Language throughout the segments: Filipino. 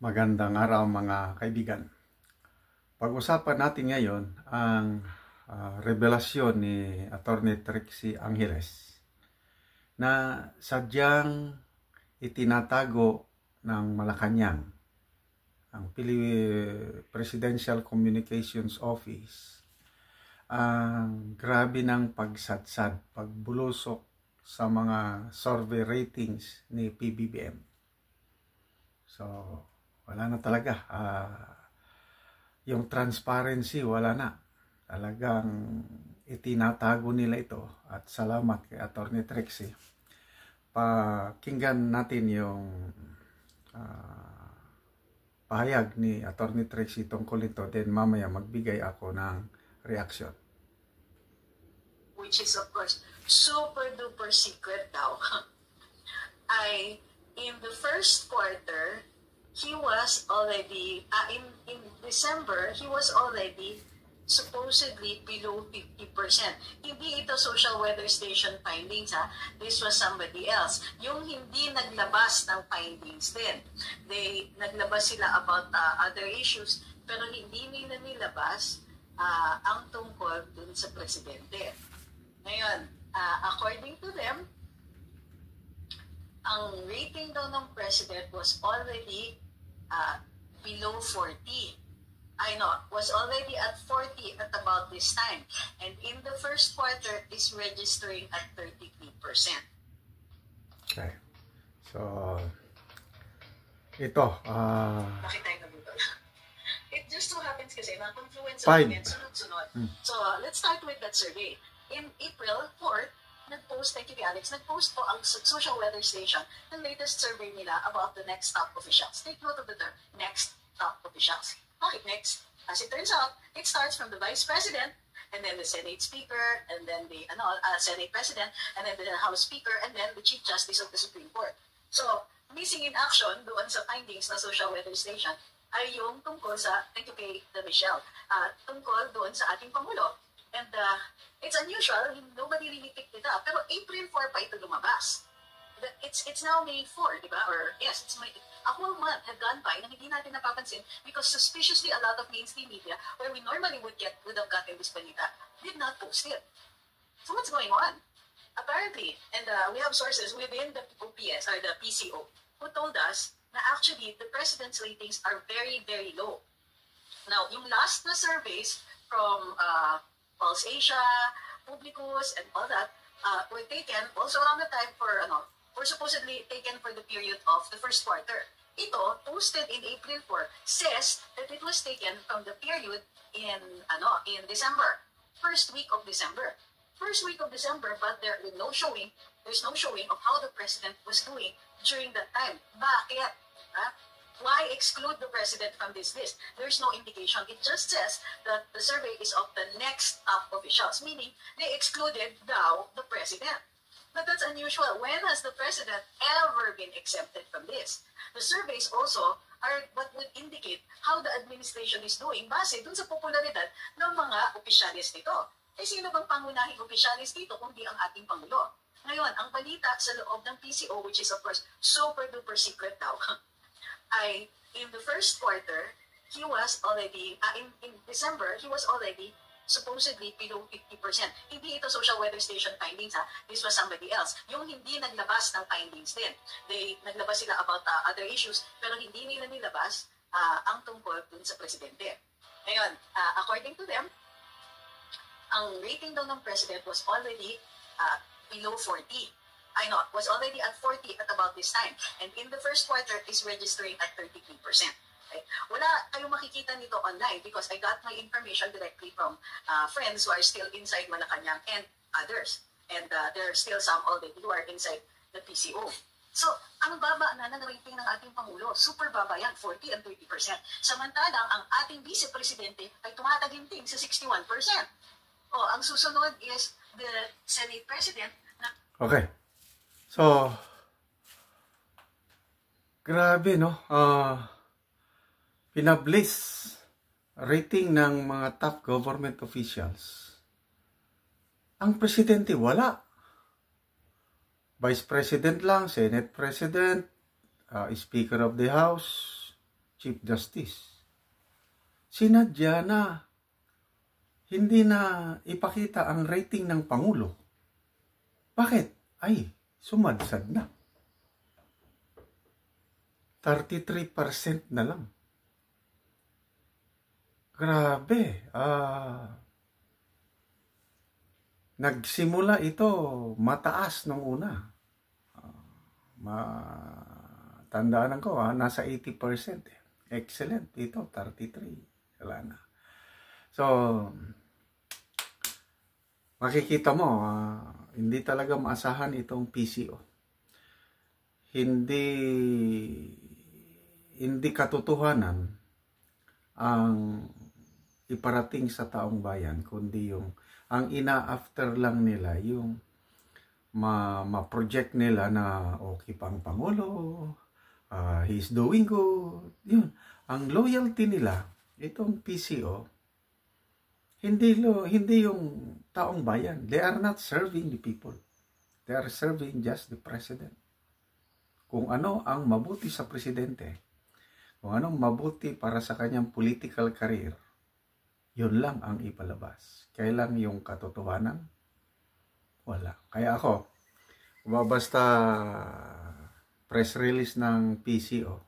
Magandang araw mga kaibigan. Pag-usapan natin ngayon ang revelasyon ni Atty. Trixie Angeles na sadyang itinatago ng Malacanang, ang Presidential Communications Office, ang grabe ng pagsadsad, pagbulusok sa mga survey ratings ni PBBM. So, wala na talaga. Yung transparency, wala na. Talagang itinatago nila ito. At salamat kay Atty. Trixie. Pakinggan natin yung pahayag ni Atty. Trixie tungkol ito. Then mamaya magbigay ako ng reaction. Which is of course super duper secret daw. In the first quarter, he was already, in December, he was already supposedly below 50%. Hindi ito social weather station findings, ha? This was somebody else. Yung hindi naglabas ng findings din. Naglabas sila about other issues, pero hindi nila nilabas ang tungkol dun sa presidente. Ngayon, according to them, ang rating daw ng president was already below 40. Was already at 40 at about this time. And in the first quarter is registering at 33%. Okay. So, ito. Bakit tayo nabutol? It just so happens kasi na confluence Fine. of events sunod-sunod. So, let's start with that survey. In April 4th, nag-post, thank you Alex, nag-post po ang Social Weather Station ng latest survey nila about the next top officials. Take note of the term, next top officials. Bakit next? As it turns out, it starts from the Vice President, and then the Senate Speaker, and then the Senate President, and then the House Speaker, and then the Chief Justice of the Supreme Court. So, missing in action doon sa findings ng Social Weather Station ay yung tungkol sa, thank you kay Michelle, tungkol doon sa ating Pangulo. And it's unusual, nobody really picked it up. Pero April 4 pa ito lumabas. It's now May 4, di ba? Or yes, a whole month had gone by na hindi natin napapansin because suspiciously a lot of mainstream media where we normally would have gotten this balita did not post it. So what's going on? Apparently, and we have sources within the OPS or the PCO who told us na actually the president's ratings are very, very low. Now, yung last na surveys from Pulse Asia, Publicus, and all that were taken also around the time were supposedly taken for the period of the first quarter. Ito, posted in April 4, says that it was taken from the period in December, first week of December. First week of December, but there's no showing of how the president was doing during that time. Bakit? Why exclude the president from this list? There's no indication. It just says that the survey is of the next top officials, meaning they excluded now the president. But that's unusual. When has the president ever been exempted from this? The surveys also are what would indicate how the administration is doing base dun sa popularidad ng mga opisyalis nito. Eh sino bang pangunahing opisyalis dito kundi ang ating Pangulo? Ngayon, ang balita sa loob ng PCO, which is of course super duper secret daw, in the first quarter, he was already, in December, he was already supposedly below 50%. Hindi ito Social Weather Station findings, ha? This was somebody else. Yung hindi naglabas ng findings din. Naglabas sila about other issues, pero hindi nila nilabas ang tungkol dun sa presidente. Ngayon, according to them, ang rating daw ng president was already below 40. Was already at 40 at about this time. And in the first quarter is registering at 33%. Okay? Wala kayong makikita nito online because I got my information directly from friends who are still inside Malacanang and others. And there are still some already who are inside the PCO. So, ang baba na ng rating ng ating Pangulo, super baba yan, 40 and 30%. Samantalang ang ating Vice Presidente ay tumataginting sa 61%. Ang susunod is the Senate President na... Okay. So, grabe no, pinablis rating ng mga top government officials. Ang presidente wala. Vice President lang, Senate President, Speaker of the House, Chief Justice. Sinadya na hindi na ipakita ang rating ng Pangulo. Bakit? Ay, sumadsad na. 33% na lang. Grabe. Nagsimula ito mataas nung una. Tandaan ko, nasa 80%. Excellent. Ito, 33%. Wala na. So, makikita mo, hindi talaga maasahan itong PCO. Hindi katotohanan ang iparating sa taong bayan, kundi ang ina-after lang nila yung ma-project nila na okay pang Pangulo, he's doing good. Yun. Ang loyalty nila, itong PCO, hindi yung taong bayan. They are not serving the people. They are serving just the president. Kung ano ang mabuti sa presidente, kung anong mabuti para sa kanyang political career, yun lang ang ipalabas. Kailan yung katotohanan? Wala. Kaya ako, basta press release ng PCO,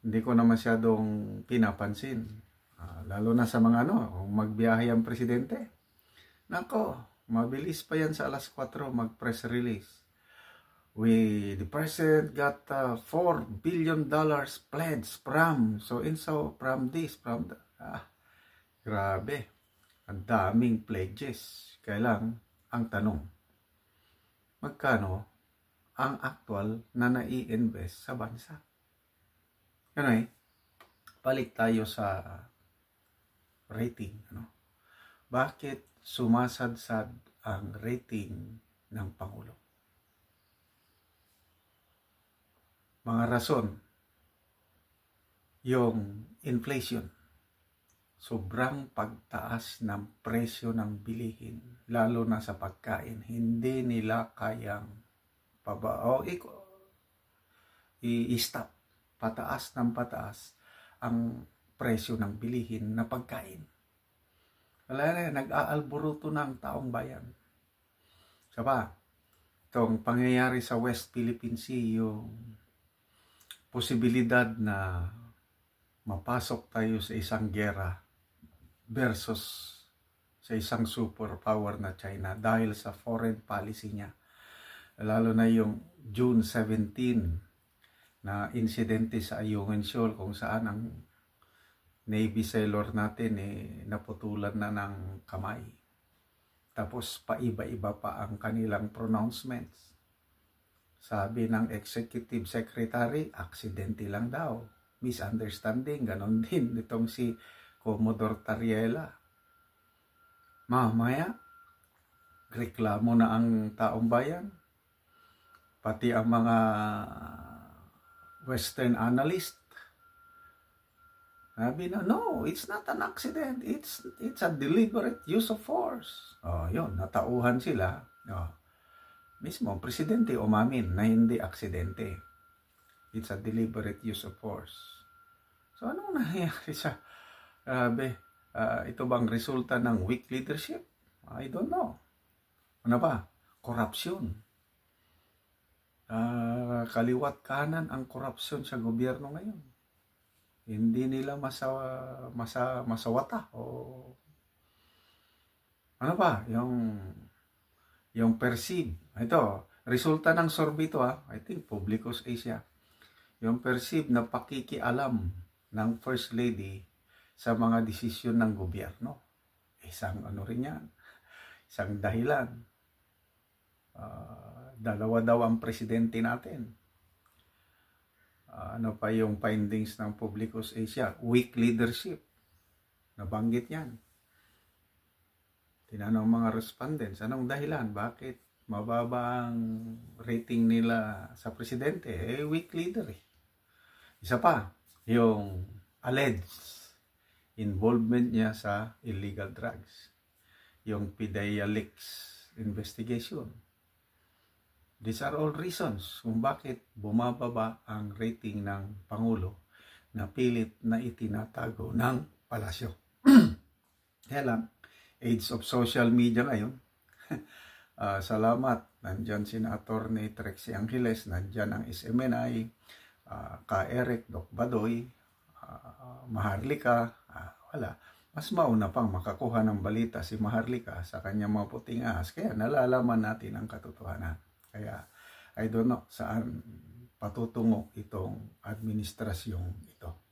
hindi ko na masyadong pinapansin. Lalo na sa mga kung magbiyahe ang presidente. Nako, mabilis pa yan sa alas 4 mag-press release. The president got $4 billion pledged from this, from that. Grabe. Ang daming pledges. Kailang, ang tanong, magkano ang actual na nai-invest sa bansa? Anyway, balik tayo sa rating. Bakit sumasadsad ang rating ng Pangulo? Mga rason, yung inflation, sobrang pagtaas ng presyo ng bilihin, lalo na sa pagkain, hindi nila kayang i-stop, pataas ng pataas ang presyo ng bilihin na pagkain. Wala na, nag-aalboruto na ang taong bayan. Saba, itong pangyayari sa West Philippine Sea, yung posibilidad na mapasok tayo sa isang gera versus sa isang superpower na China dahil sa foreign policy niya. Lalo na yung June 17 na insidente sa Ayungin Shoal kung saan ang Navy sailor natin naputulan na ng kamay. Tapos paiba-iba pa ang kanilang pronouncements. Sabi ng executive secretary, aksidente lang daw. Misunderstanding, ganon din itong si Commodore Tariela. Mamaya, reklamo na ang taong bayan. Pati ang mga Western analyst. Sabi na, no, it's not an accident. It's a deliberate use of force. Yun, natauhan sila. Mismo, presidente umamin na hindi aksidente. It's a deliberate use of force. So, anong nangyayari sa, ito bang resulta ng weak leadership? I don't know. Ano ba? Corruption. Kaliwat kanan ang korupsyon sa gobyerno ngayon. Hindi nila masawata o ano ba yung perceive. Ito, resulta ng survey to I think Publicus Asia. Yung perceive na pakikialam ng First Lady sa mga desisyon ng gobyerno. Isang rin yan. Isang dahilan. Dalawa daw ang presidente natin. Ano pa yung findings ng Publicus Asia? Weak leadership. Nabanggit yan. Tinanong mga respondents, anong dahilan? Bakit mababa ang rating nila sa presidente? Weak leader Isa pa, yung alleged involvement niya sa illegal drugs. Yung PDEA leaks investigation. These are all reasons kung bakit bumababa ang rating ng Pangulo na pilit na itinatago ng palasyo. Kaya lang, age of social media ngayon. Salamat. Nandyan si Attorney Trixie Angeles, nandyan ang SMNI, ka Eric, Doc Badoy, Maharlika, wala. Mas mauna pang makakuha ng balita si Maharlika sa kanyang mga puting ahas. Kaya nalalaman natin ang katotohanan. Kaya I don't know saan patutungo itong administrasyong ito.